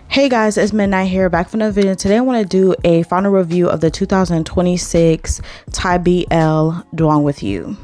Hey guys, it's Midnight here, back for another video. Today I want to do a final review of the 2026 Thai BL Duang with You.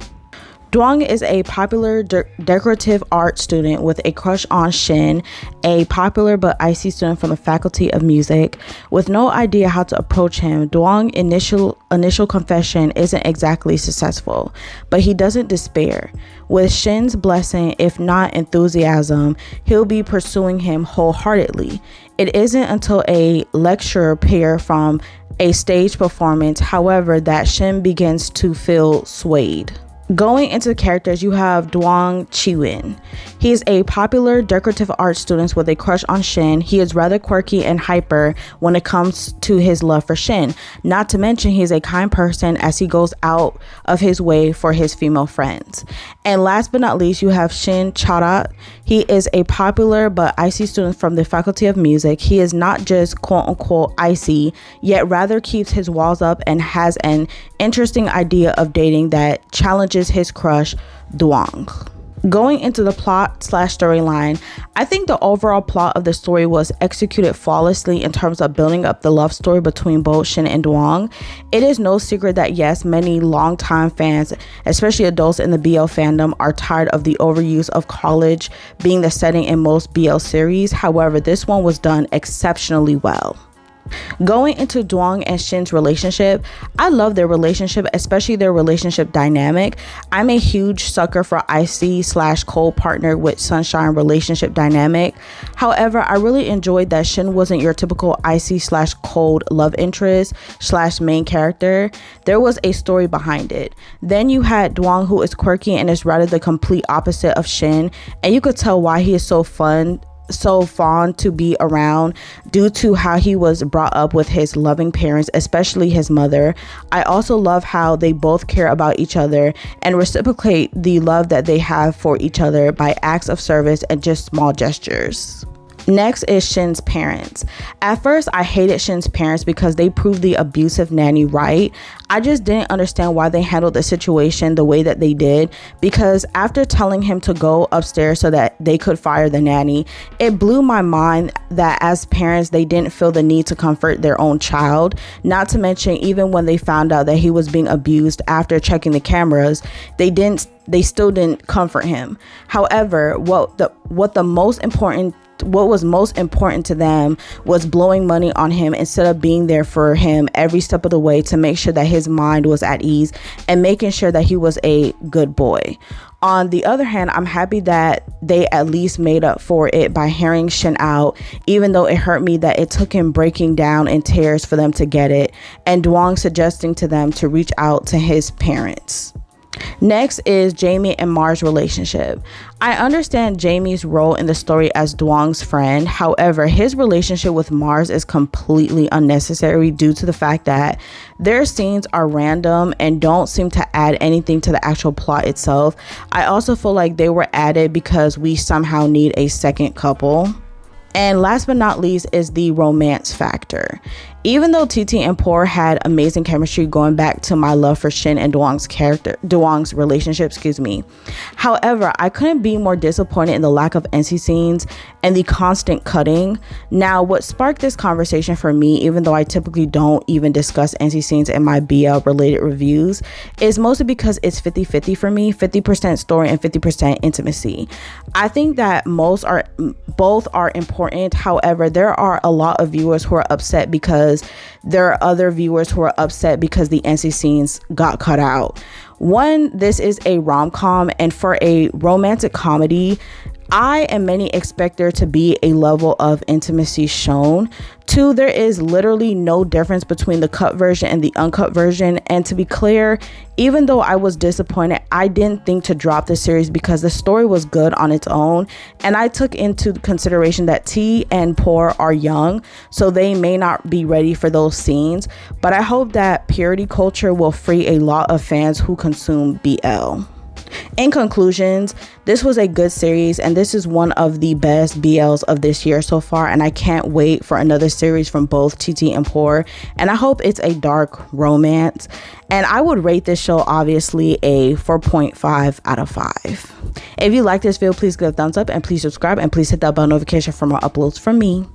Duang is a popular decorative art student with a crush on Shin, a popular but icy student from the Faculty of Music. With no idea how to approach him, Duang's initial confession isn't exactly successful, but he doesn't despair. With Shin's blessing, if not enthusiasm, he'll be pursuing him wholeheartedly. It isn't until a lecture pair from a stage performance, however, that Shin begins to feel swayed. Going into the characters, you have Duang Qinn. He is a popular decorative art student with a crush on Shin. He is rather quirky and hyper when it comes to his love for Shin. Not to mention, he's a kind person as he goes out of his way for his female friends. And last but not least, you have Shin Charat. He is a popular but icy student from the Faculty of Music. He is not just quote-unquote icy, yet rather keeps his walls up and has an interesting idea of dating that challenges his crush, Duang. Going into the plot/storyline, I think the overall plot of the story was executed flawlessly in terms of building up the love story between both Shin and Duang. It is no secret that yes, many longtime fans, especially adults in the BL fandom, are tired of the overuse of college being the setting in most BL series. However, this one was done exceptionally well. Going into Duang and Shin's relationship, I love their relationship, especially their relationship dynamic. I'm a huge sucker for icy/cold partner with sunshine relationship dynamic. However, I really enjoyed that Shin wasn't your typical icy/cold love interest/main character. There was a story behind it. Then you had Duang, who is quirky and is rather the complete opposite of Shin, and you could tell why he is so fond to be around due to how he was brought up with his loving parents, especially his mother. I also love how they both care about each other and reciprocate the love that they have for each other by acts of service and just small gestures. Next is Shin's parents. At first, I hated Shin's parents because they proved the abusive nanny right. I just didn't understand why they handled the situation the way that they did, because after telling him to go upstairs so that they could fire the nanny, it blew my mind that as parents, they didn't feel the need to comfort their own child. Not to mention, even when they found out that he was being abused after checking the cameras, they still didn't comfort him. However, what was most important to them was blowing money on him instead of being there for him every step of the way to make sure that his mind was at ease and making sure that he was a good boy. On the other hand, I'm happy that they at least made up for it by hearing Shin out, even though it hurt me that it took him breaking down in tears for them to get it, and Duang suggesting to them to reach out to his parents. Next is Jamie and Mars' relationship. I understand Jamie's role in the story as Duang's friend. However, his relationship with Mars is completely unnecessary due to the fact that their scenes are random and don't seem to add anything to the actual plot itself. I also feel like they were added because we somehow need a second couple. And last but not least is the romance factor. Even though TT and Poor had amazing chemistry going back to my love for Shin and Duang's relationship, However, I couldn't be more disappointed in the lack of NC scenes and the constant cutting. Now, what sparked this conversation for me, even though I typically don't even discuss NC scenes in my BL related reviews, is mostly because it's 50-50 for me, 50% story and 50% intimacy. I think that both are important. However, there are a lot of viewers who are upset because there are other viewers who are upset because the NC scenes got cut out. One, this is a rom-com, and for a romantic comedy, I and many expect there to be a level of intimacy shown. Two, there is literally no difference between the cut version and the uncut version. And to be clear, even though I was disappointed, I didn't think to drop the series because the story was good on its own. And I took into consideration that T and Poor are young, so they may not be ready for those scenes. But I hope that purity culture will free a lot of fans who consume BL. In conclusions, this was a good series, and this is one of the best BLs of this year so far, and I can't wait for another series from both TT and Poor, and I hope it's a dark romance. And I would rate this show obviously a 4.5 out of 5. If you like this video, please give a thumbs up and please subscribe and please hit that bell notification for more uploads from me.